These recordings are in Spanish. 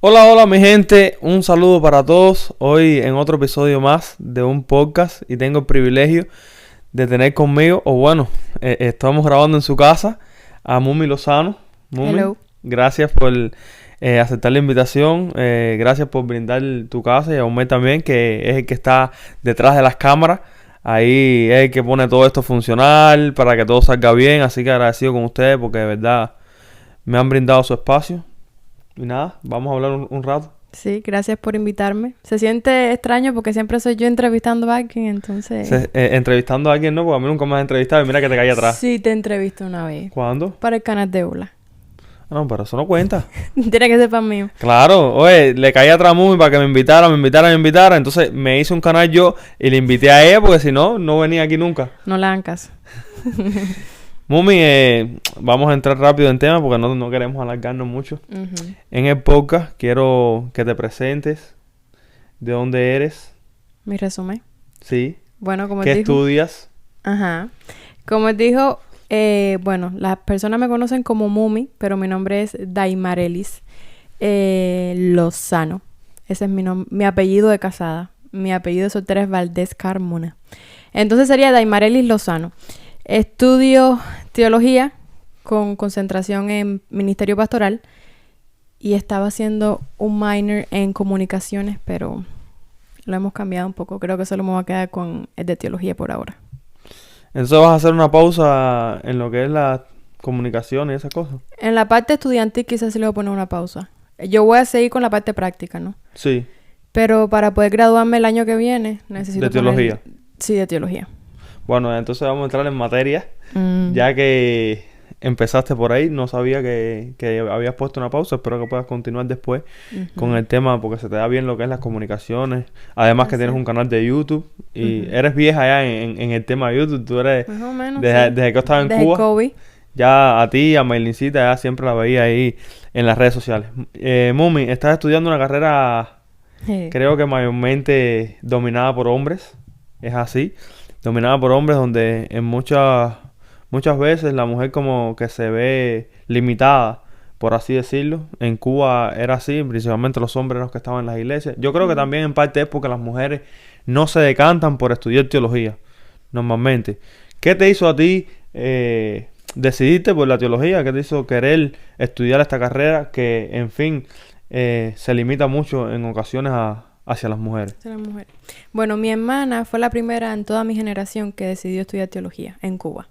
Hola, hola mi gente, un saludo para todos. Hoy en otro episodio más de un podcast y tengo el privilegio de tener conmigo, estamos grabando en su casa a Mumi Lozano. Mumi, Hello. gracias por aceptar la invitación, gracias por brindar tu casa y a Omar también, que es el que está detrás de las cámaras. Ahí es el que pone todo esto funcional para que todo salga bien, así que agradecido con ustedes porque de verdad me han brindado su espacio. Y nada, vamos a hablar un rato. Sí, gracias por invitarme. Se siente extraño porque siempre soy yo entrevistando a alguien, entonces... Entrevistando a alguien, ¿no? Porque a mí nunca me has entrevistado y mira que te caí atrás. Sí, te entrevisto una vez. ¿Cuándo? Para el canal de Ola. Ah, no, pero eso no cuenta. Tiene que ser para mí. Claro, oye, le caí atrás a Mumi para que me invitara. Entonces me hice un canal yo y le invité a ella porque si no, no venía aquí nunca. No le hagan caso. Mumi, vamos a entrar rápido en tema porque no queremos alargarnos mucho. Ujú. En el podcast quiero que te presentes, de dónde eres, Mi resumen. ¿sí? Bueno, como ¿Qué él dijo... estudias? Ajá. Como él dijo, bueno, las personas me conocen como Mumi, pero mi nombre es Daimarelis Lozano. Ese es mi apellido de casada. Mi apellido de soltera es Valdés Carmona. Entonces sería Daimarelis Lozano. Estudio teología con concentración en ministerio pastoral y estaba haciendo un minor en comunicaciones, pero lo hemos cambiado un poco. Creo que solo me voy a quedar con el de teología por ahora. Entonces vas a hacer una pausa en lo que es la comunicación y esas cosas. En la parte estudiantil quizás sí le voy a poner una pausa. Yo voy a seguir con la parte práctica, ¿no? Sí, Pero para poder graduarme el año que viene necesito de teología. Sí, de teología. Bueno, entonces vamos a entrar en materia. Mm, Ya que empezaste por ahí, no sabía que habías puesto una pausa. Espero que puedas continuar después con ujú. el tema porque se te da bien lo que es las comunicaciones. Además que Así tienes es. un canal de YouTube y Ujú. eres vieja ya en el tema de YouTube. Tú eres, Más o menos, desde, sí. desde que yo estaba en Desde el Cuba, COVID. ya a ti, a Mailincita, ya siempre la veía ahí en las redes sociales. Mumi, estás estudiando una carrera, creo que mayormente dominada por hombres. Es así, dominada por hombres donde en muchas veces la mujer como que se ve limitada, por así decirlo. En Cuba era así, principalmente los hombres eran los que estaban en las iglesias. Yo creo que Mm. también en parte es porque las mujeres no se decantan por estudiar teología, normalmente. ¿Qué te hizo a ti decidirte por la teología? ¿Qué te hizo querer estudiar esta carrera que, en fin, se limita mucho en ocasiones hacia las mujeres? Soy una mujer. Bueno, mi hermana fue la primera en toda mi generación que decidió estudiar teología en Cuba.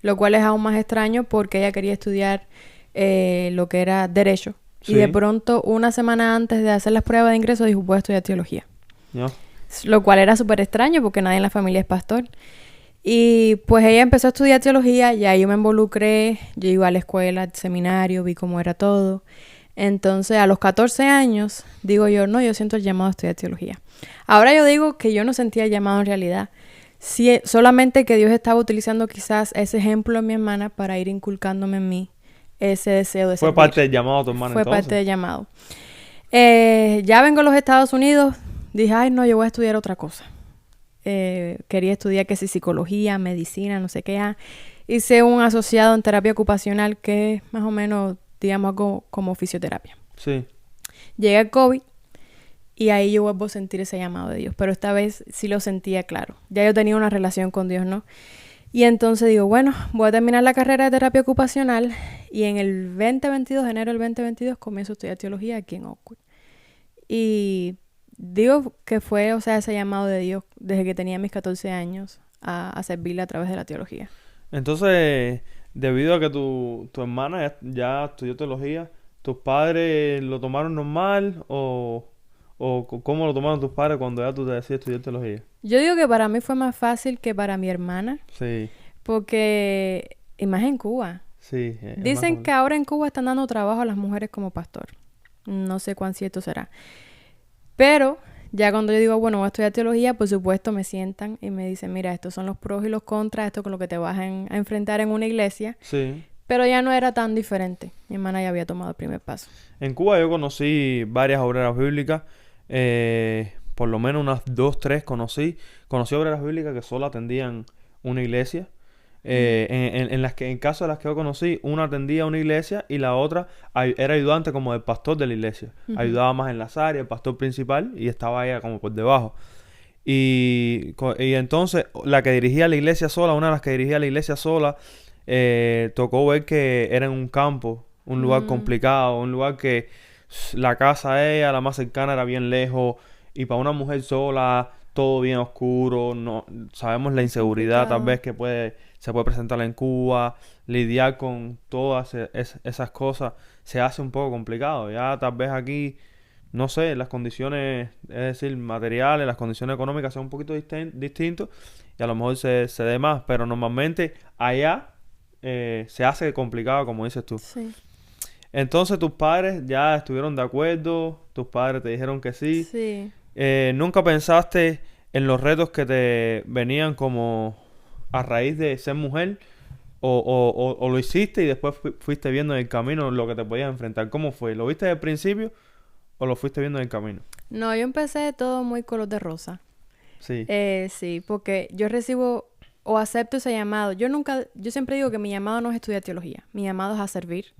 Lo cual es aún más extraño porque ella quería estudiar lo que era derecho. Y de Sí, pronto, una semana antes de hacer las pruebas de ingreso, dijo, voy a estudiar teología. ¿no? Lo cual era súper extraño porque nadie en la familia es pastor. Y pues ella empezó a estudiar teología, ya yo me involucré, yo iba a la escuela, al seminario, vi cómo era todo. Entonces, a los 14 años, digo yo, no, yo siento el llamado a estudiar teología. Ahora yo digo que yo no sentía el llamado en realidad. Sí, solamente que Dios estaba utilizando quizás ese ejemplo de mi hermana para ir inculcándome en mí ese deseo de Fue servir. parte del llamado a tu hermana Fue parte entonces. del llamado. Ya vengo a los Estados Unidos, dije, ay no, yo voy a estudiar otra cosa. Quería estudiar que si psicología, medicina, no sé qué. Hice un asociado en terapia ocupacional que es más o menos, digamos, algo como fisioterapia. Sí. Llegué al COVID y ahí yo vuelvo a sentir ese llamado de Dios, pero esta vez sí lo sentía claro. Ya yo tenía una relación con Dios, ¿no? Y entonces digo, bueno, voy a terminar la carrera de terapia ocupacional y en el 2022, enero del 2022, comienzo a estudiar teología aquí en Oakwood. Y digo que fue, o sea, ese llamado de Dios desde que tenía mis 14 años a servirle a través de la teología. Entonces, debido a que tu hermana ya estudió teología, ¿tus padres lo tomaron normal o cómo lo tomaron tus padres cuando ya tú te decides estudiar teología? Yo digo que para mí fue más fácil que para mi hermana, Sí, porque, y más en Cuba. sí, es más Dicen que complicado. ahora en Cuba están dando trabajo a las mujeres como pastor. No sé cuán cierto será. Pero ya cuando yo digo, bueno, voy a estudiar teología, por supuesto me sientan y me dicen, mira, estos son los pros y los contras, esto con lo que te vas a enfrentar en una iglesia. Sí. Pero ya no era tan diferente. Mi hermana ya había tomado el primer paso. En Cuba yo conocí varias obreras bíblicas, por lo menos unas dos, tres conocí. Conocí obreras bíblicas que solo atendían una iglesia. En las que, en caso de las que yo conocí, una atendía a una iglesia y la otra era ayudante como del pastor de la iglesia. Ayudaba más en las áreas, el pastor principal, y estaba ella como por debajo. Y entonces la que dirigía la iglesia sola, una de las que dirigía la iglesia sola, tocó ver que era en un campo, un lugar complicado, un lugar que la casa de ella, la más cercana, era bien lejos, y para una mujer sola, todo bien oscuro, no sabemos la inseguridad tal vez que se puede presentar en Cuba, lidiar con todas esas cosas se hace un poco complicado. Ya tal vez aquí, no sé, las condiciones, es decir, materiales, las condiciones económicas son un poquito distintos y a lo mejor se dé más, pero normalmente allá se hace complicado, como dices tú. Sí. Entonces tus padres ya estuvieron de acuerdo, tus padres te dijeron que sí. Sí. ¿Nunca pensaste en los retos que te venían como a raíz de ser mujer? ¿O lo hiciste y después fuiste viendo en el camino lo que te podías enfrentar? ¿Cómo fue? ¿Lo viste desde el principio o lo fuiste viendo en el camino? No, yo empecé todo muy color de rosa. Sí, Sí, porque yo recibo o acepto ese llamado. Yo siempre digo que mi llamado no es estudiar teología, mi llamado es a servir.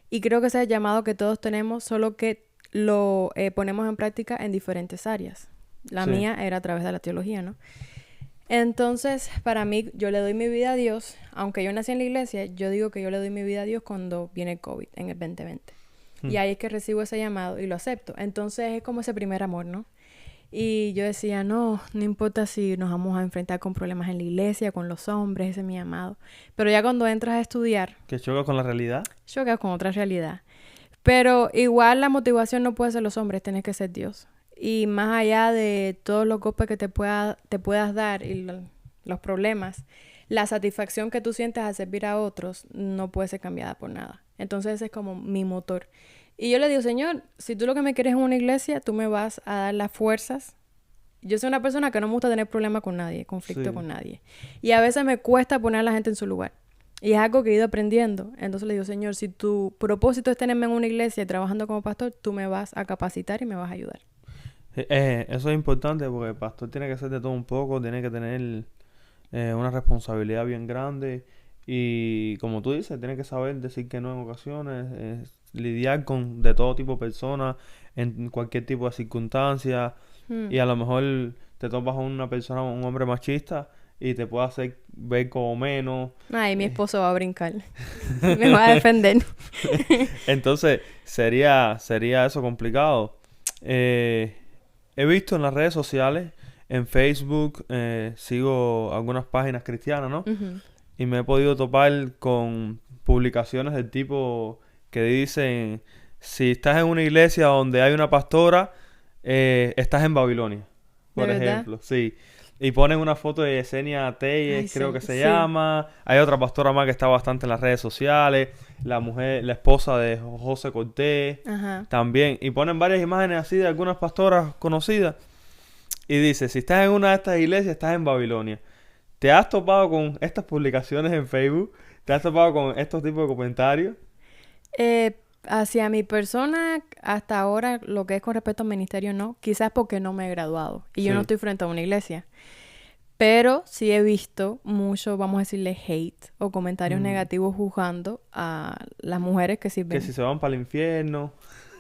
Y creo que ese es el llamado que todos tenemos, solo que lo ponemos en práctica en diferentes áreas. La sí. mía era a través de la teología, ¿no? Entonces, para mí, yo le doy mi vida a Dios. Aunque yo nací en la iglesia, yo digo que yo le doy mi vida a Dios cuando viene el COVID, en el 2020. Y ahí es que recibo ese llamado y lo acepto. Entonces, es como ese primer amor, ¿no? Y yo decía, no importa si nos vamos a enfrentar con problemas en la iglesia, con los hombres, ese es mi llamado. Pero ya cuando entras a estudiar, ¿Que choca con la realidad? chocas con otra realidad. Pero igual la motivación no puede ser los hombres, tienes que ser Dios. Y más allá de todos los golpes que te puedas dar y los problemas, la satisfacción que tú sientes al servir a otros no puede ser cambiada por nada. Entonces ese es como mi motor. Y yo le digo, Señor, si tú lo que me quieres es una iglesia, tú me vas a dar las fuerzas. Yo soy una persona que no me gusta tener problemas con nadie, conflicto Sí. con nadie. Y a veces me cuesta poner a la gente en su lugar. Y es algo que he ido aprendiendo. Entonces le digo, Señor, si tu propósito es tenerme en una iglesia y trabajando como pastor, tú me vas a capacitar y me vas a ayudar. Eso es importante porque el pastor tiene que ser de todo un poco, tiene que tener una responsabilidad bien grande y como tú dices, tiene que saber decir que no en ocasiones, lidiar con de todo tipo de personas en cualquier tipo de circunstancia y a lo mejor te topas con una persona, un hombre machista y te puede hacer ver como menos. Ay, mi esposo va a brincar. Me va a defender. Entonces sería eso complicado. He visto en las redes sociales, en Facebook, sigo algunas páginas cristianas, ¿no? Ujú. Y me he podido topar con publicaciones del tipo que dicen, si estás en una iglesia donde hay una pastora, estás en Babilonia, ¿De por verdad? ejemplo, sí. Y ponen una foto de Yesenia Ay, Telles, creo sí, que se sí. llama. Hay otra pastora más que está bastante en las redes sociales. La mujer, la esposa de José Cortés, Ajá. también. Y ponen varias imágenes así de algunas pastoras conocidas. Y dice, si estás en una de estas iglesias, estás en Babilonia. ¿Te has topado con estas publicaciones en Facebook? ¿Te has topado con estos tipos de comentarios? Hacia mi persona, hasta ahora, lo que es con respecto al ministerio, no. Quizás porque no me he graduado y yo no Sí. estoy frente a una iglesia. Pero sí he visto mucho, vamos a decirle, hate o comentarios negativos juzgando a las mujeres que Que sirven. si se van para el infierno.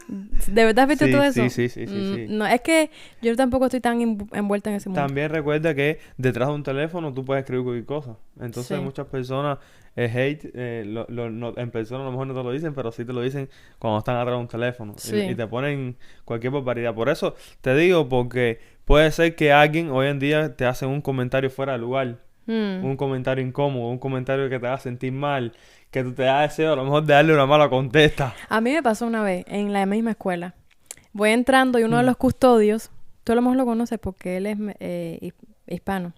¿De verdad has visto Sí, todo eso? sí. No, es que yo tampoco estoy tan envuelta en ese mundo. También recuerda que detrás de un teléfono tú puedes escribir cualquier cosa. Entonces Sí. muchas personas hate, en persona a lo mejor no te lo dicen, pero sí te lo dicen cuando están atrás de un teléfono. Sí. Y te ponen cualquier barbaridad. Por eso te digo, porque puede ser que alguien hoy en día te hace un comentario fuera de lugar. Un comentario incómodo, un comentario que te haga sentir mal, que tú te da deseo a lo mejor de darle una mala contesta. A mí me pasó una vez en la misma escuela. Voy entrando y uno de los custodios, tú a lo mejor lo conoces porque él es hispano,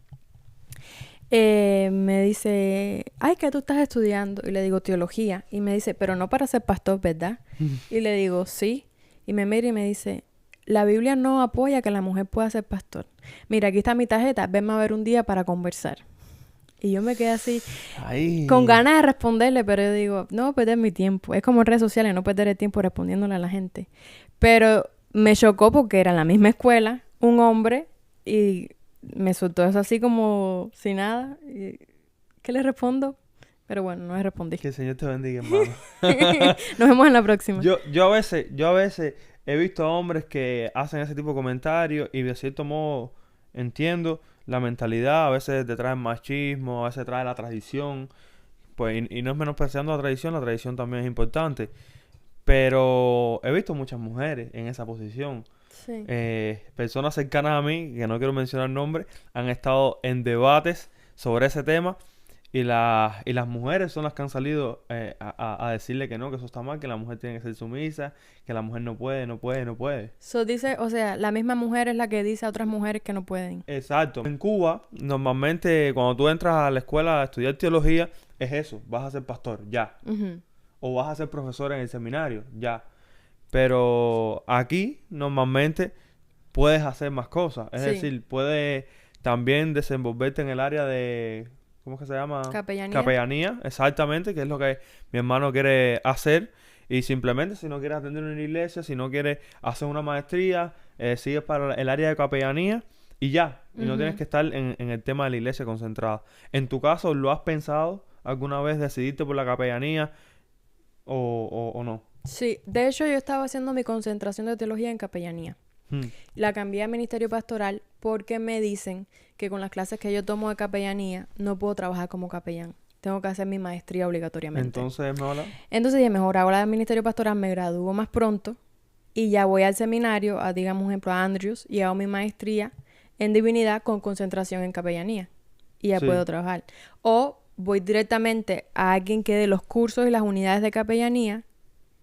me dice, ay, ¿qué tú estás estudiando? Y le digo, teología. Y me dice, pero no para ser pastor, ¿verdad? Y le digo, sí. Y me mira y me dice, la Biblia no apoya que la mujer pueda ser pastor. Mira, aquí está mi tarjeta, venme a ver un día para conversar. Y yo me quedé así, Ay. con ganas de responderle, pero yo digo, no perder mi tiempo. Es como en redes sociales, no perder el tiempo respondiéndole a la gente. Pero me chocó porque era la misma escuela, un hombre, y me soltó eso así como sin nada. Y ¿Qué le respondo? Pero bueno, no le respondí. Que el Señor te bendiga, hermano. Nos vemos en la próxima. Yo a veces he visto hombres que hacen ese tipo de comentarios y de cierto modo entiendo la mentalidad. A veces te trae machismo, a veces trae la tradición. Pues, y no es menospreciando la tradición también es importante. Pero he visto muchas mujeres en esa posición. Sí. Personas cercanas a mí, que no quiero mencionar nombres, han estado en debates sobre ese tema y las mujeres son las que han salido a decirle que no, que eso está mal, que la mujer tiene que ser sumisa, que la mujer no puede, no puede, no puede. Dice, o sea, la misma mujer es la que dice a otras mujeres que no pueden. Exacto. En Cuba, normalmente cuando tú entras a la escuela a estudiar teología, es eso, vas a ser pastor, ya. Ujú. O vas a ser profesor en el seminario, ya. Pero aquí, normalmente, puedes hacer más cosas. Es Sí. decir, puedes también desenvolverte en el área de... ¿Cómo es que se llama? Capellanía. Capellanía, exactamente, que es lo que mi hermano quiere hacer. Y simplemente, si no quieres atender una iglesia, si no quieres hacer una maestría, sigues para el área de capellanía y ya. Y no Ujú. tienes que estar en el tema de la iglesia concentrada. En tu caso, ¿lo has pensado alguna vez decidirte por la capellanía o no? Sí, de hecho yo estaba haciendo mi concentración de teología en capellanía. Hmm. La cambié a ministerio pastoral porque me dicen que con las clases que yo tomo de capellanía no puedo trabajar como capellán. Tengo que hacer mi maestría obligatoriamente. Entonces, ¿me habla? Entonces dije, mejor ahora del ministerio pastoral me gradúo más pronto y ya voy al seminario, digamos, por ejemplo, a Andrews, y hago mi maestría en divinidad con concentración en capellanía. Y ya Sí. puedo trabajar. O voy directamente a alguien que dé los cursos y las unidades de capellanía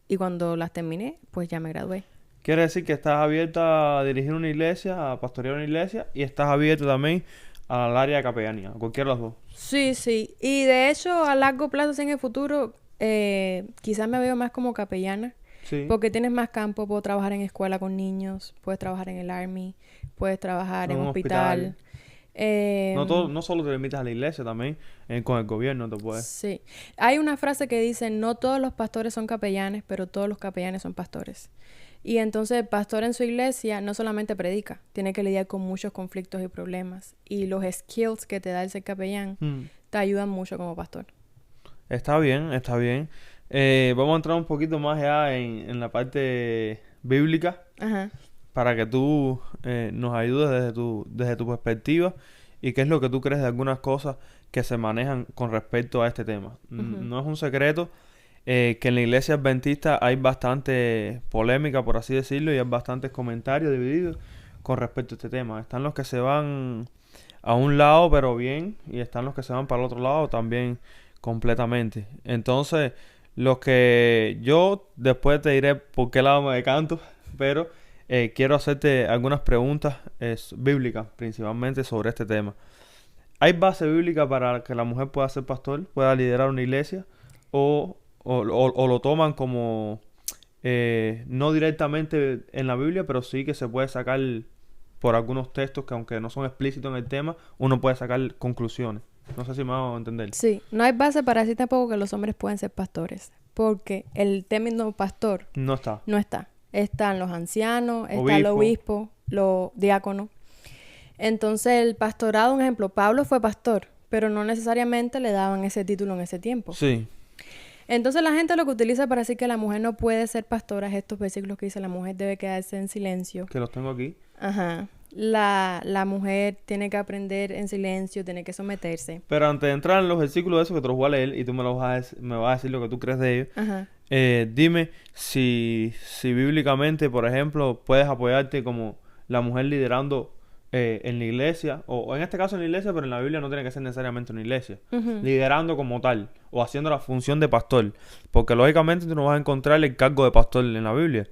y cuando las terminé, pues ya me gradué. Quiere decir que estás abierta a dirigir una iglesia, a pastorear una iglesia y estás abierta también al área de capellanía, a cualquiera de los dos. Sí, sí. Y de hecho, a largo plazo, en el futuro, quizás me veo más como capellana. Sí. Porque tienes más campo, puedo trabajar en escuela con niños, puedes trabajar en el Army, puedes trabajar en un hospital. No solo te limitas a la iglesia, también con el gobierno te puedes. Sí. Hay una frase que dice, no todos los pastores son capellanes, pero todos los capellanes son pastores. Y entonces el pastor en su iglesia no solamente predica, tiene que lidiar con muchos conflictos y problemas. Y los skills que te da el ser capellán te ayudan mucho como pastor. Está bien, está bien. Vamos a entrar un poquito más ya en la parte bíblica Ajá. para que tú nos ayudes desde tu perspectiva y qué es lo que tú crees de algunas cosas que se manejan con respecto a este tema. No es un secreto que en la iglesia adventista hay bastante polémica, por así decirlo, y hay bastantes comentarios divididos con respecto a este tema. Están los que se van a un lado, pero bien, y están los que se van para el otro lado también completamente. Entonces, los que yo después te diré por qué lado me decanto, pero quiero hacerte algunas preguntas bíblicas, principalmente sobre este tema. ¿Hay base bíblica para que la mujer pueda ser pastor, pueda liderar una iglesia? ¿O lo toman como no directamente en la Biblia, pero sí que se puede sacar por algunos textos que aunque no son explícitos en el tema, uno puede sacar conclusiones? No sé si me hago entender. Sí, no hay base para decir tampoco que los hombres pueden ser pastores, porque el término pastor No está. no está. Están los ancianos, está el Obispo. obispo, los diáconos. Entonces, el pastorado, un ejemplo, Pablo fue pastor, pero no necesariamente le daban ese título en ese tiempo. Sí. Entonces, la gente lo que utiliza para decir que la mujer no puede ser pastora es estos versículos que dice la mujer debe quedarse en silencio. Que los tengo aquí. Ajá. La mujer tiene que aprender en silencio, tiene que someterse. Pero antes de entrar en los versículos de esos que te los voy a leer y tú me vas a decir lo que tú crees de ellos, Ajá. dime si bíblicamente, por ejemplo, puedes apoyarte como la mujer liderando en la iglesia, o en este caso en la iglesia, pero en la Biblia no tiene que ser necesariamente una iglesia, liderando como tal, o haciendo la función de pastor, porque lógicamente tú no vas a encontrar el cargo de pastor en la Biblia,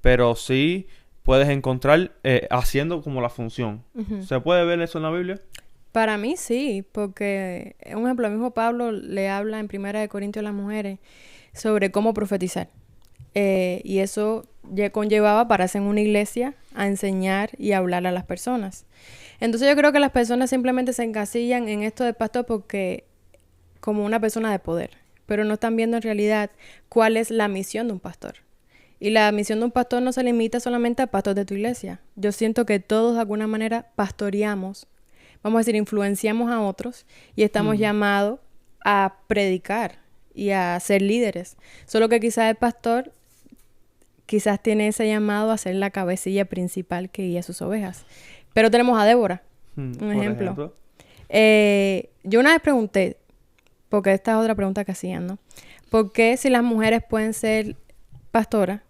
pero sí puedes encontrar haciendo como la función. ¿Se puede ver eso en la Biblia? Para mí sí, porque, un ejemplo, el mismo Pablo le habla en 1 Corintios a las mujeres sobre cómo profetizar. Y eso ya conllevaba pararse en una iglesia a enseñar y a hablar a las personas. Entonces yo creo que las personas simplemente se encasillan en esto de pastor porque como una persona de poder, pero no están viendo en realidad cuál es la misión de un pastor. Y la misión de un pastor no se limita solamente al pastor de tu iglesia. Yo siento que todos de alguna manera pastoreamos, vamos a decir, influenciamos a otros y estamos llamados a predicar y a ser líderes. Solo que quizás el pastor quizás tiene ese llamado a ser la cabecilla principal que guía a sus ovejas. Pero tenemos a Débora, un ejemplo. Yo una vez pregunté, porque esta es otra pregunta que hacían, ¿no? ¿Por qué si las mujeres pueden ser pastoras,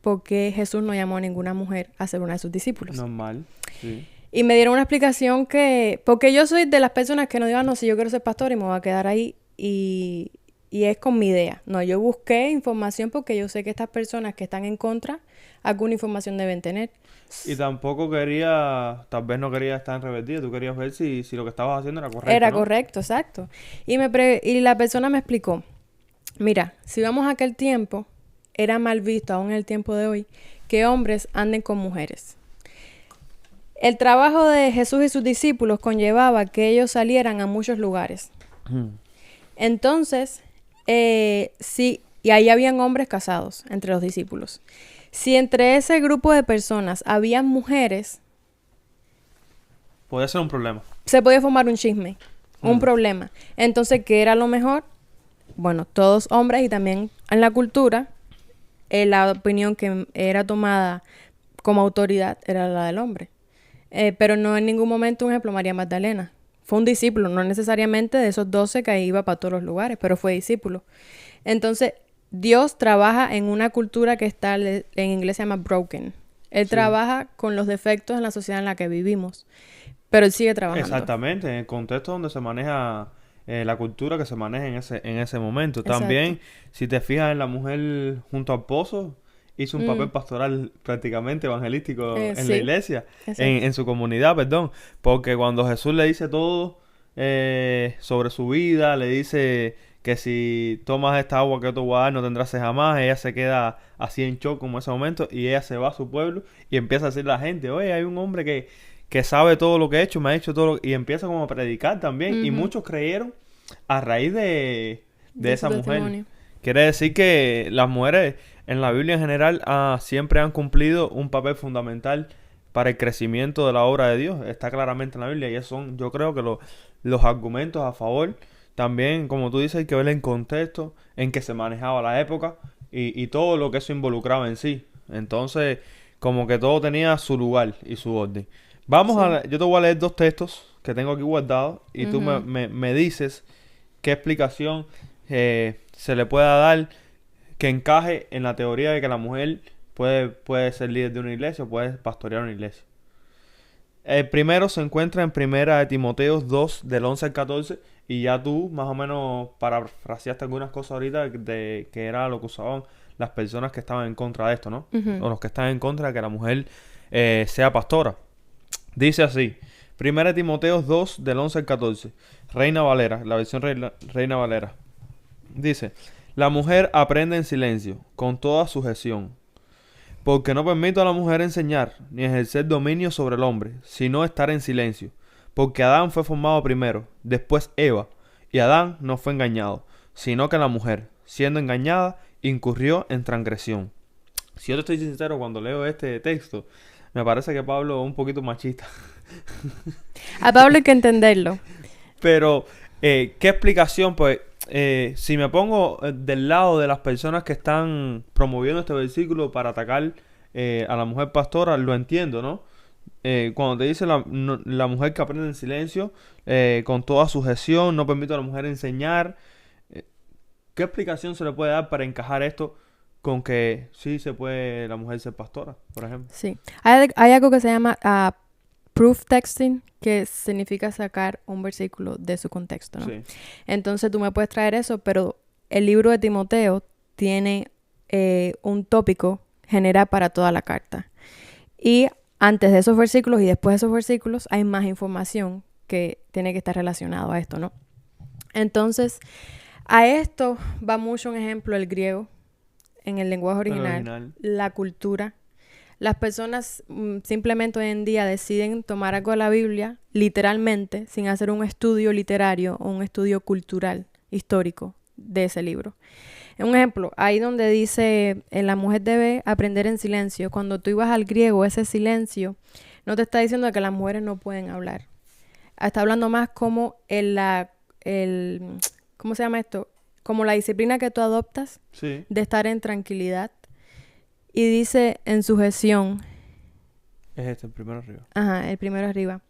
por qué Jesús no llamó a ninguna mujer a ser una de sus discípulos? Normal, sí. Y me dieron una explicación que... Porque yo soy de las personas que no digan, no, si yo quiero ser pastora y me voy a quedar ahí y es con mi idea. No, yo busqué información porque yo sé que estas personas que están en contra, alguna información deben tener. Y tampoco tal vez no quería estar en rebeldía, tú querías ver si lo que estabas haciendo era correcto, Era ¿no? correcto, exacto. Y la persona me explicó, mira, si vamos a aquel tiempo, era mal visto, aún en el tiempo de hoy, que hombres anden con mujeres. El trabajo de Jesús y sus discípulos conllevaba que ellos salieran a muchos lugares. Entonces, sí, y ahí habían hombres casados entre los discípulos. Si entre ese grupo de personas había mujeres, podía ser un problema. se podía formar un chisme, un problema. Entonces, ¿qué era lo mejor? Bueno, todos hombres y también en la cultura, la opinión que era tomada como autoridad era la del hombre. Pero no en ningún momento, un ejemplo, María Magdalena. Fue un discípulo, no necesariamente de esos 12 que iba para todos los lugares, pero fue discípulo. Entonces, Dios trabaja en una cultura que está, en inglés se llama broken. Él trabaja con los defectos en la sociedad en la que vivimos, pero Él sigue trabajando. Exactamente, en el contexto donde se maneja la cultura que se maneja en ese momento. Exacto. También, si te fijas en la mujer junto al pozo, hizo un papel pastoral prácticamente evangelístico en sí. la iglesia, en su comunidad, perdón. Porque cuando Jesús le dice todo sobre su vida, le dice que si tomas esta agua que te voy a dar no tendrás sed jamás, ella se queda así en shock como en ese momento y ella se va a su pueblo y empieza a decirle a la gente, oye, hay un hombre que sabe todo lo que he hecho, me ha hecho todo y empieza como a predicar también. Y muchos creyeron a raíz de esa mujer. Testimonio. Quiere decir que las mujeres en la Biblia en general siempre han cumplido un papel fundamental para el crecimiento de la obra de Dios. Está claramente en la Biblia y esos son, yo creo que los argumentos a favor. También, como tú dices, hay que ver el contexto en que se manejaba la época y todo lo que eso involucraba en sí. Entonces, como que todo tenía su lugar y su orden. Yo te voy a leer 2 textos que tengo aquí guardados y tú me dices qué explicación se le pueda dar que encaje en la teoría de que la mujer puede ser líder de una iglesia o puede pastorear una iglesia. El primero se encuentra en Primera de Timoteo 2, del 11 al 14, y ya tú más o menos parafraseaste algunas cosas ahorita que era lo que usaban las personas que estaban en contra de esto, ¿no? O los que están en contra de que la mujer sea pastora. Dice así, Primera de Timoteo 2, del 11 al 14, Reina Valera, la versión Reina Valera. Dice, la mujer aprende en silencio, con toda sujeción, porque no permito a la mujer enseñar, ni ejercer dominio sobre el hombre, sino estar en silencio, porque Adán fue formado primero, después Eva, y Adán no fue engañado, sino que la mujer, siendo engañada, incurrió en transgresión. Si yo te estoy sincero, cuando leo este texto, me parece que Pablo es un poquito machista. A Pablo hay que entenderlo. Pero, ¿qué explicación? Pues, si me pongo del lado de las personas que están promoviendo este versículo para atacar a la mujer pastora, lo entiendo, ¿no? Cuando te dice la mujer que aprende en silencio, con toda sujeción, no permito a la mujer enseñar. ¿Qué explicación se le puede dar para encajar esto con que sí se puede la mujer ser pastora, por ejemplo? Sí. Hay algo que se llama proof texting, que significa sacar un versículo de su contexto, ¿no? Sí. Entonces tú me puedes traer eso, pero el libro de Timoteo tiene un tópico general para toda la carta. Y antes de esos versículos y después de esos versículos hay más información que tiene que estar relacionado a esto, ¿no? Entonces, a esto va mucho un ejemplo el griego en el lenguaje original. La cultura. Las personas simplemente hoy en día deciden tomar algo de la Biblia literalmente sin hacer un estudio literario o un estudio cultural, histórico de ese libro. Un ejemplo, ahí donde dice la mujer debe aprender en silencio. Cuando tú ibas al griego, ese silencio no te está diciendo que las mujeres no pueden hablar. está hablando más como ¿cómo se llama esto? Como la disciplina que tú adoptas Sí. de estar en tranquilidad. Y dice en sujeción. Es este, el primero arriba. Ajá, el primero arriba.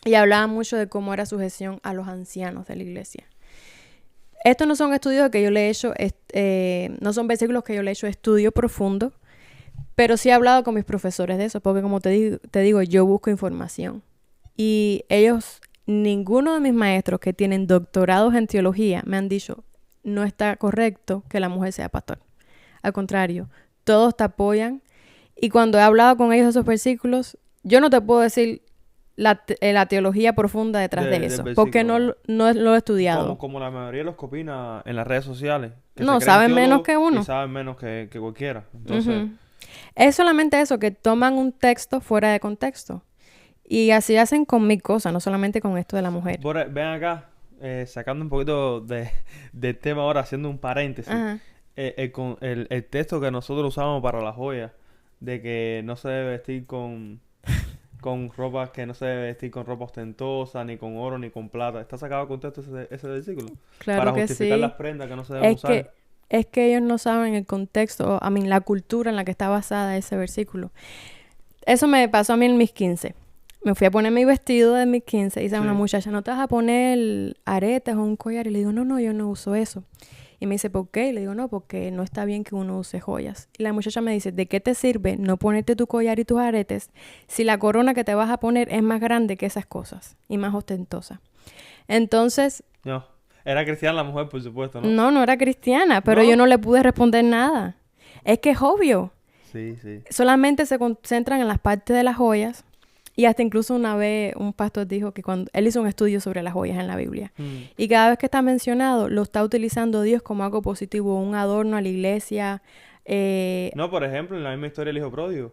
Y hablaba mucho de cómo era sujeción a los ancianos de la iglesia. Estos no son estudios que yo le he hecho, no son versículos que yo le he hecho estudio profundo, pero sí he hablado con mis profesores de eso, porque como te digo, yo busco información. Y ellos, ninguno de mis maestros que tienen doctorados en teología me han dicho, no está correcto que la mujer sea pastor. Al contrario, todos te apoyan. Y cuando he hablado con ellos de esos versículos, yo no te puedo decir la teología profunda detrás de eso, porque no lo he estudiado. Como la mayoría de los que opina en las redes sociales. Que no, saben menos que uno. Y saben menos que cualquiera. Entonces... Es solamente eso, que toman un texto fuera de contexto. Y así hacen con mil cosas, no solamente con esto de la mujer. Ven acá, sacando un poquito del tema ahora, haciendo un paréntesis. El texto que nosotros usamos para las joyas, de que no se debe vestir con ropa, que no se debe vestir con ropa ostentosa, ni con oro, ni con plata. ¿Está sacado de contexto ese versículo? Claro para que justificar sí. las prendas que no se deben usar. Es que ellos no saben el contexto, la cultura en la que está basada ese versículo. Eso me pasó a mí en mis 15. Me fui a poner mi vestido de mis 15 y dice una muchacha, ¿no te vas a poner aretes o un collar? Y le digo, no, yo no uso eso. Y me dice, ¿por qué? Y le digo, no, porque no está bien que uno use joyas. Y la muchacha me dice, ¿de qué te sirve no ponerte tu collar y tus aretes si la corona que te vas a poner es más grande que esas cosas y más ostentosa? Entonces... No, era cristiana la mujer, por supuesto, ¿no? No era cristiana, pero yo no le pude responder nada. Es que es obvio. Sí. Solamente se concentran en las partes de las joyas. Y hasta incluso una vez un pastor dijo que cuando él hizo un estudio sobre las joyas en la Biblia. Y cada vez que está mencionado, lo está utilizando Dios como algo positivo, un adorno a la iglesia. No, por ejemplo, en la misma historia del hijo pródigo.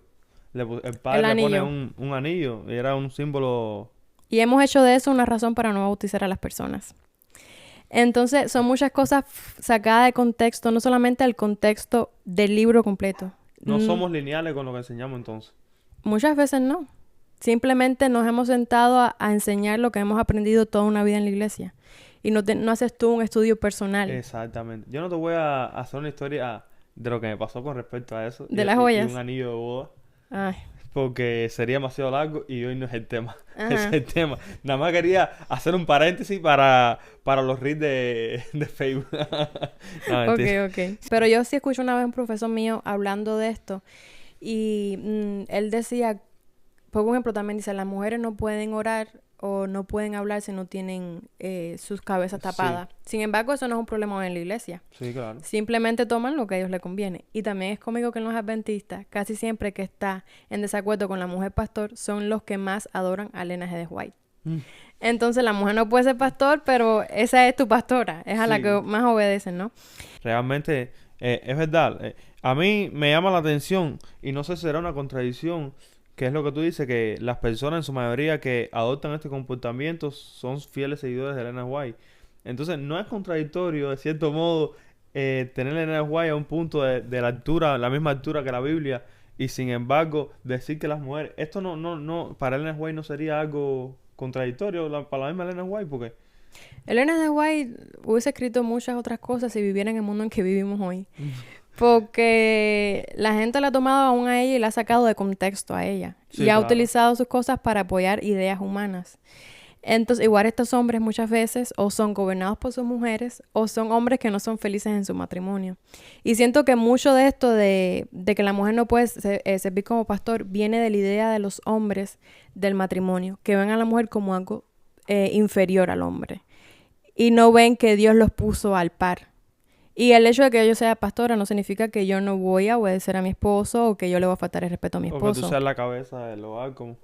El padre le pone un anillo y era un símbolo... Y hemos hecho de eso una razón para no bautizar a las personas. Entonces, son muchas cosas sacadas de contexto, no solamente el contexto del libro completo. No somos lineales con lo que enseñamos entonces. Muchas veces no. Simplemente nos hemos sentado a enseñar lo que hemos aprendido toda una vida en la iglesia. Y no haces tú un estudio personal. Exactamente. Yo no te voy a hacer una historia de lo que me pasó con respecto a eso. De las joyas. Y un anillo de boda. Ay. Porque sería demasiado largo y hoy no es el tema. Ese es el tema. Nada más quería hacer un paréntesis para los reels de Facebook. No, ok. Pero yo sí escuché una vez un profesor mío hablando de esto. Y él decía, por ejemplo, también dice, las mujeres no pueden orar o no pueden hablar si no tienen sus cabezas tapadas. Sí. Sin embargo, eso no es un problema en la iglesia. Sí, claro. Simplemente toman lo que a ellos les conviene. Y también es cómico que en los adventistas, casi siempre que está en desacuerdo con la mujer pastor, son los que más adoran al linaje de White. Entonces, la mujer no puede ser pastor, pero esa es tu pastora. Es a la que más obedecen, ¿no? Realmente, es verdad. A mí me llama la atención, y no sé si será una contradicción, que es lo que tú dices, que las personas en su mayoría que adoptan este comportamiento son fieles seguidores de Elena White. Entonces, no es contradictorio, de cierto modo, tener a Elena White a un punto de la altura, la misma altura que la Biblia, y sin embargo, decir que las mujeres... Esto no para Elena White no sería algo contradictorio para la misma Elena White, porque... Elena de White hubiese escrito muchas otras cosas si viviera en el mundo en que vivimos hoy. Porque la gente la ha tomado aún a ella y la ha sacado de contexto a ella. Sí, y ha utilizado sus cosas para apoyar ideas humanas. Entonces, igual estos hombres muchas veces o son gobernados por sus mujeres o son hombres que no son felices en su matrimonio. Y siento que mucho de esto de que la mujer no puede servir como pastor viene de la idea de los hombres del matrimonio, que ven a la mujer como algo inferior al hombre. Y no ven que Dios los puso al par. Y el hecho de que yo sea pastora no significa que yo no voy a obedecer a mi esposo o que yo le voy a faltar el respeto a mi esposo. O que tú seas la cabeza del hogar, como...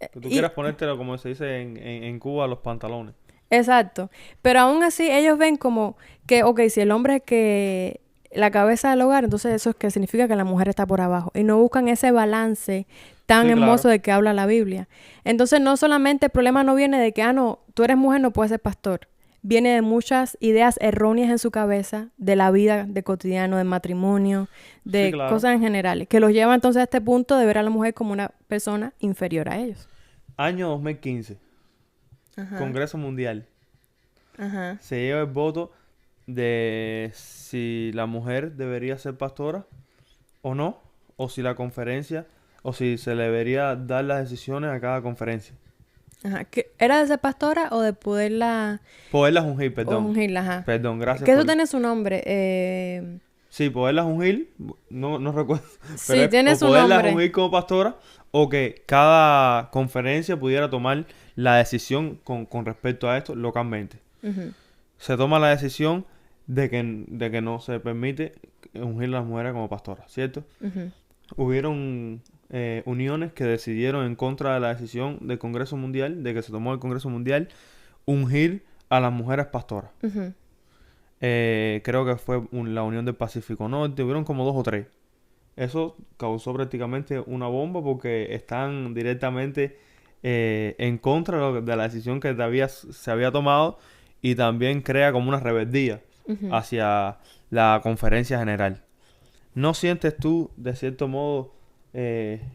Que tú quieras ponértelo, como se dice en Cuba, los pantalones. Exacto. Pero aún así ellos ven como que, ok, si el hombre es que la cabeza del hogar, entonces eso es que significa que la mujer está por abajo. Y no buscan ese balance tan hermoso de que habla la Biblia. Entonces no solamente el problema no viene de que, no, tú eres mujer, no puedes ser pastor. Viene de muchas ideas erróneas en su cabeza de la vida de cotidiano, de matrimonio, de cosas en general, que los lleva entonces a este punto de ver a la mujer como una persona inferior a ellos. Año 2015. Ajá. Congreso Mundial. Ajá. Se lleva el voto de si la mujer debería ser pastora o no, o si la conferencia, o si se le debería dar las decisiones a cada conferencia. Ajá. ¿Era de ser pastora o de poderla... Poderlas ungir, o perdón. ungirla? Ajá. Perdón, gracias Que eso por... tiene su nombre. Sí, poderlas ungir, no recuerdo, pero Sí, es tiene o su poderlas nombre. ungir como pastora o que cada conferencia pudiera tomar la decisión con respecto a esto localmente. Ujú. Se toma la decisión de que no se permite ungir a las mujeres como pastoras, ¿cierto? Ujú. Hubieron uniones que decidieron en contra de la decisión del Congreso Mundial, de que se tomó el Congreso Mundial, ungir a las mujeres pastoras. Ujú. Creo que fue la Unión del Pacífico Norte, hubieron como 2 o 3. Eso causó prácticamente una bomba porque están directamente en contra de la decisión que se había tomado y también crea como una rebeldía Ujú. hacia la conferencia general. ¿No sientes tú, de cierto modo,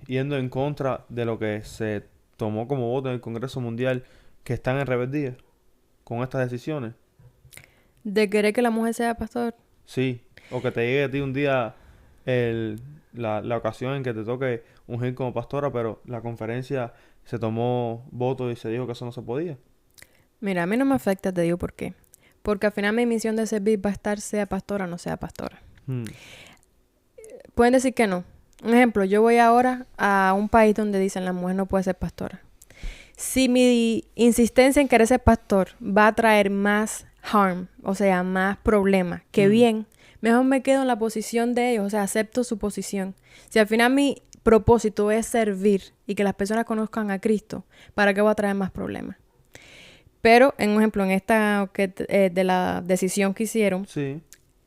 yendo en contra de lo que se tomó como voto en el Congreso Mundial, que están en rebeldía con estas decisiones? De querer que la mujer sea pastor. Sí, o que te llegue a ti un día la ocasión en que te toque ungir como pastora, pero la conferencia se tomó voto y se dijo que eso no se podía. Mira, a mí no me afecta, te digo por qué. Porque al final mi misión de servir va a estar sea pastora o no sea pastora. Hmm. Pueden decir que no. Un ejemplo, yo voy ahora a un país donde dicen la mujer no puede ser pastora. Si mi insistencia en querer ser pastor va a traer más harm, o sea, más problemas que bien, mejor me quedo en la posición de ellos, o sea, acepto su posición. Si al final mi propósito es servir y que las personas conozcan a Cristo, ¿para qué voy a traer más problemas? Pero, en un ejemplo, en esta de la decisión que hicieron, Sí,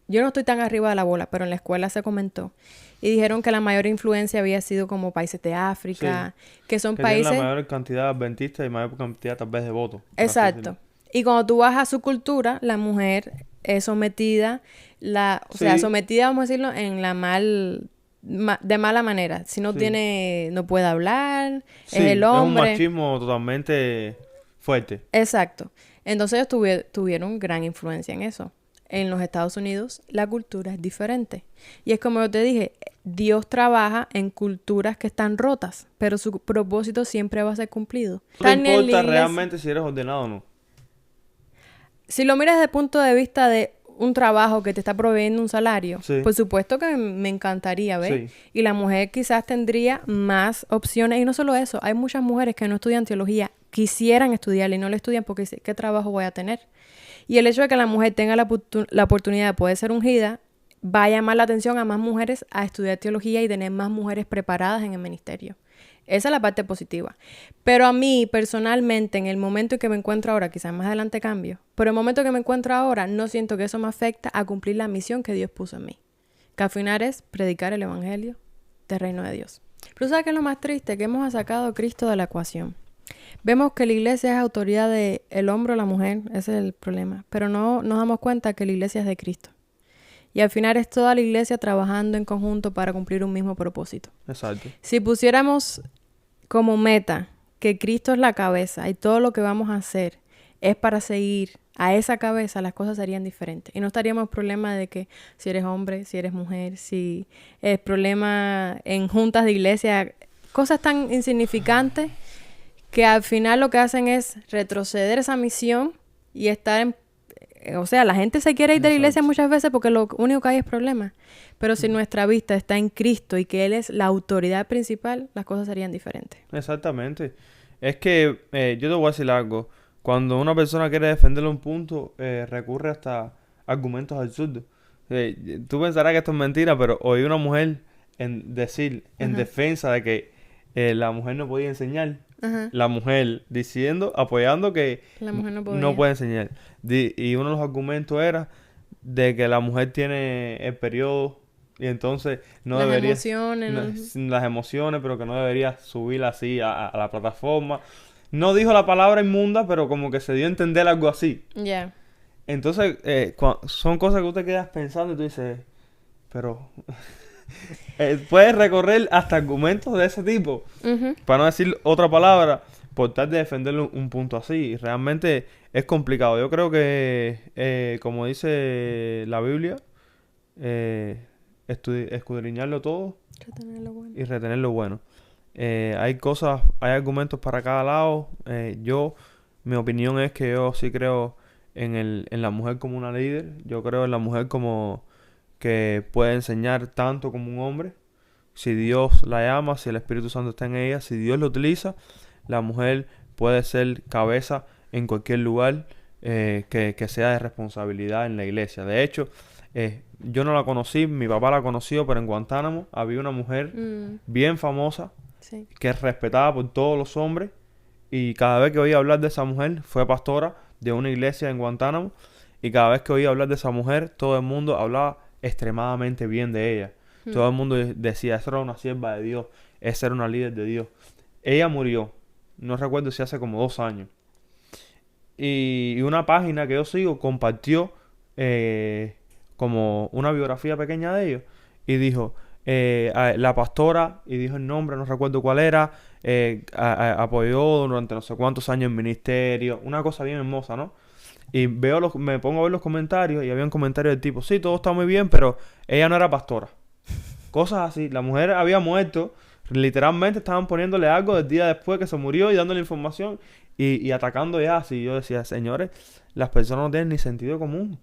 yo no estoy tan arriba de la bola, pero en la escuela se comentó. Y dijeron que la mayor influencia había sido como países de África, que son que tienen la países... mayor cantidad de adventistas y mayor cantidad tal vez de votos, por así Exacto. decirlo. Y cuando tú vas a su cultura, la mujer es sometida, o sea, Sí, sometida, vamos a decirlo, en la de mala manera. Si no sí, no puede hablar, es sí, el es un hombre. machismo totalmente fuerte. Exacto. Entonces ellos tuvieron gran influencia en eso. En los Estados Unidos la cultura es diferente. Y es como yo te dije, Dios trabaja en culturas que están rotas, pero su propósito siempre va a ser cumplido. ¿No te Tan en la importa iglesia. realmente si eres ordenado o no? Si lo miras desde el punto de vista de un trabajo que te está proveyendo un salario, Sí, por supuesto que me encantaría, ¿ves? sí, Y la mujer quizás tendría más opciones. Y no solo eso, hay muchas mujeres que no estudian teología, quisieran estudiarla y no la estudian porque dicen, ¿qué trabajo voy a tener? Y el hecho de que la mujer tenga la oportunidad de poder ser ungida va a llamar la atención a más mujeres a estudiar teología y tener más mujeres preparadas en el ministerio. Esa es la parte positiva. Pero a mí, personalmente, en el momento en que me encuentro ahora, quizás más adelante cambio, pero en el momento que me encuentro ahora, no siento que eso me afecta a cumplir la misión que Dios puso en mí. Que al final es predicar el evangelio del reino de Dios. Pero ¿sabes qué es lo más triste? Que hemos sacado a Cristo de la ecuación. Vemos que la iglesia es autoridad del hombre o la mujer, ese es el problema. Pero no nos damos cuenta que la iglesia es de Cristo. Y al final es toda la iglesia trabajando en conjunto para cumplir un mismo propósito. exacto. Si pusiéramos como meta que Cristo es la cabeza y todo lo que vamos a hacer es para seguir a esa cabeza, las cosas serían diferentes. Y no estaríamos en problema de que si eres hombre, si eres mujer, si es problema en juntas de iglesia, cosas tan insignificantes que al final lo que hacen es retroceder esa misión y estar en... O sea, la gente se quiere ir de la iglesia Exacto. muchas veces porque lo único que hay es problemas. Pero si nuestra vista está en Cristo y que Él es la autoridad principal, las cosas serían diferentes. Exactamente. Es que yo te voy a decir algo. Cuando una persona quiere defender un punto, recurre hasta argumentos absurdos. Tú pensarás que esto es mentira, pero oí una mujer en Ajá. defensa de que la mujer no podía enseñar. Ajá. La mujer diciendo, apoyando que La mujer no no podía. puede enseñar. Y uno de los argumentos era de que la mujer tiene el periodo y entonces no Las debería, emociones, ¿no? sin las emociones, pero que no debería subir así a la plataforma. No dijo la palabra inmunda, pero como que se dio a entender algo así. Ya. Entonces, son cosas que tú te quedas pensando y tú dices, pero puedes recorrer hasta argumentos de ese tipo, Ujú. para no decir otra palabra, por tal de defender un punto así. Realmente es complicado. Yo creo que, como dice la Biblia, escudriñarlo todo Retener lo bueno. y retener lo bueno. Hay argumentos para cada lado. Mi opinión es que yo sí creo en la mujer como una líder. Yo creo en la mujer como que puede enseñar tanto como un hombre. Si Dios la llama, si el Espíritu Santo está en ella, si Dios lo utiliza, la mujer puede ser cabeza en cualquier lugar que sea de responsabilidad en la iglesia. De hecho, yo no la conocí, mi papá la conoció, pero en Guantánamo había una mujer bien famosa Sí. que es respetada por todos los hombres, y cada vez que oía hablar de esa mujer, fue pastora de una iglesia en Guantánamo, y cada vez que oía hablar de esa mujer, todo el mundo hablaba extremadamente bien de ella. Todo el mundo decía, esa era una sierva de Dios, esa era una líder de Dios. Ella murió, no recuerdo si hace como 2 años. Y una página que yo sigo compartió como una biografía pequeña de ellos. Y dijo, la pastora, y dijo el nombre, no recuerdo cuál era, apoyó durante no sé cuántos años en ministerio. Una cosa bien hermosa, ¿no? Y me pongo a ver los comentarios, y había un comentario del tipo, sí, todo está muy bien, pero ella no era pastora. Cosas así. La mujer había muerto. Literalmente estaban poniéndole algo del día después que se murió y dándole información y atacando ya así. Yo decía, señores, las personas no tienen ni sentido común.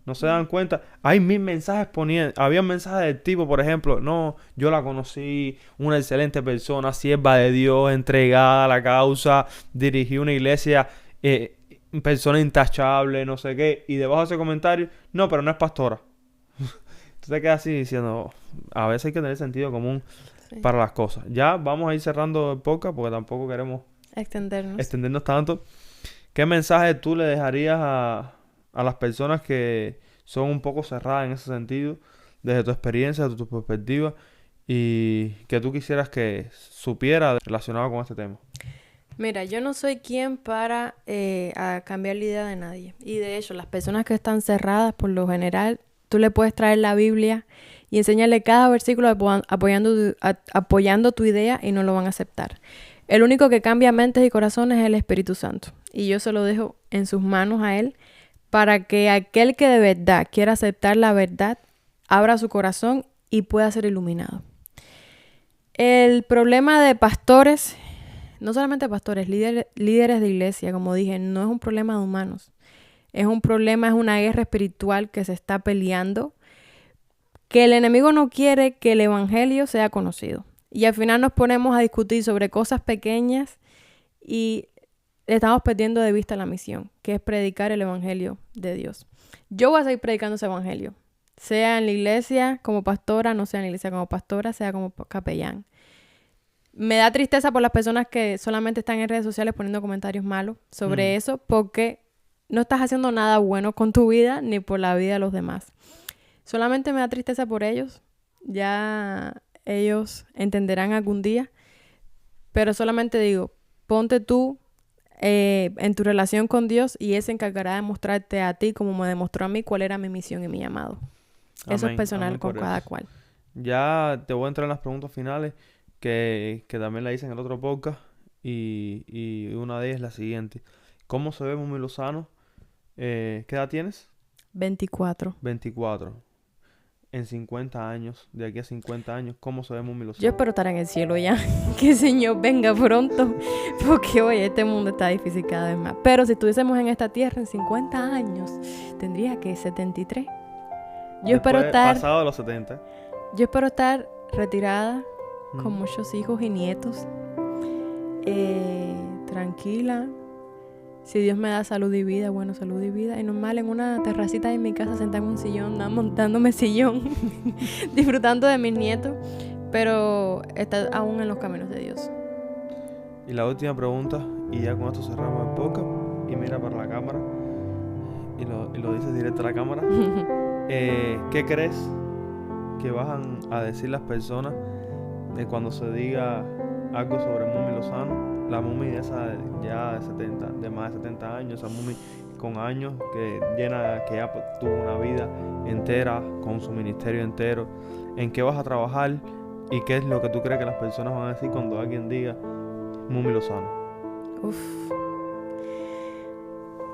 No se dan cuenta. Hay 1000 mensajes poniendo. Había mensajes del tipo, por ejemplo, no, yo la conocí, una excelente persona, sierva de Dios, entregada a la causa, dirigí una iglesia, persona intachable, no sé qué. Y debajo de ese comentario, no, pero no es pastora. Tú te quedas así diciendo, a veces hay que tener sentido común para las cosas. Ya vamos a ir cerrando el podcast porque tampoco queremos extendernos tanto. ¿Qué mensaje tú le dejarías a las personas que son un poco cerradas en ese sentido, desde tu experiencia, desde tu perspectiva, y que tú quisieras que supiera relacionado con este tema? Mira, yo no soy quien para a cambiar la idea de nadie. Y de hecho, las personas que están cerradas, por lo general, tú le puedes traer la Biblia y enseñarle cada versículo apoyando tu idea y no lo van a aceptar. El único que cambia mentes y corazones es el Espíritu Santo. Y yo se lo dejo en sus manos a Él para que aquel que de verdad quiera aceptar la verdad abra su corazón y pueda ser iluminado. El problema de pastores, no solamente pastores, líderes de iglesia, como dije, no es un problema de humanos. Es una guerra espiritual que se está peleando, que el enemigo no quiere que el evangelio sea conocido. Y al final nos ponemos a discutir sobre cosas pequeñas y estamos perdiendo de vista la misión, que es predicar el evangelio de Dios. Yo voy a seguir predicando ese evangelio, sea en la iglesia como pastora, no sea en la iglesia como pastora, sea como capellán. Me da tristeza por las personas que solamente están en redes sociales poniendo comentarios malos sobre eso, porque no estás haciendo nada bueno con tu vida ni por la vida de los demás. Solamente me da tristeza por ellos. Ya ellos entenderán algún día. Pero solamente digo, ponte tú en tu relación con Dios y Él se encargará de mostrarte a ti como me demostró a mí cuál era mi misión y mi llamado. Eso es personal con cada cual. Ya te voy a entrar en las preguntas finales que también la hice en el otro podcast, y una de ellas es la siguiente. ¿Cómo se ve Mumi Lozano? ¿Qué edad tienes? 24. 24. En 50 años, de aquí a 50 años, ¿cómo se ve Mumi Lozano? Yo espero estar en el cielo ya. Que el Señor venga pronto. Porque hoy este mundo está difícil cada vez más. Pero si estuviésemos en esta tierra en 50 años, tendría que 73. Yo espero estar... pasado de los 70. Yo espero estar retirada con muchos hijos y nietos. Tranquila. Si Dios me da salud y vida, bueno, salud y vida. Y normal, en una terracita en mi casa, sentada en un sillón, montándome sillón, disfrutando de mis nietos, pero está aún en los caminos de Dios. Y la última pregunta, y ya con esto cerramos el podcast, y mira para la cámara, y lo dices directo a la cámara. ¿Qué crees que van a decir las personas de cuando se diga algo sobre Mumi Lozano? La Mumi esa ya de más de 70 años, esa Mumi con años que ya tuvo una vida entera con su ministerio entero. ¿En qué vas a trabajar y qué es lo que tú crees que las personas van a decir cuando alguien diga Mumi Lozano? Uf.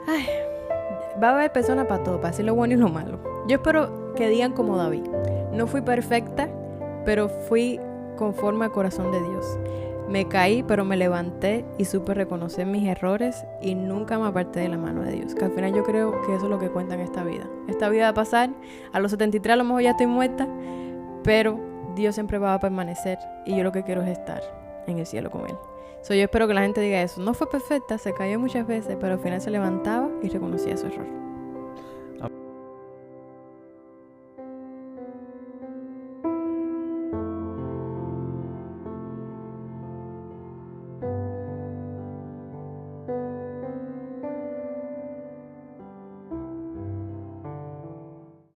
Ay, va a haber personas para todo, para decir lo bueno y lo malo. Yo espero que digan como David. No fui perfecta, pero fui conforme al corazón de Dios. Me caí, pero me levanté y supe reconocer mis errores y nunca me aparté de la mano de Dios. Que al final yo creo que eso es lo que cuenta en esta vida. Esta vida va a pasar, a los 73 a lo mejor ya estoy muerta, pero Dios siempre va a permanecer y yo lo que quiero es estar en el cielo con Él. Yo espero que la gente diga eso. No fue perfecta, se cayó muchas veces, pero al final se levantaba y reconocía su error.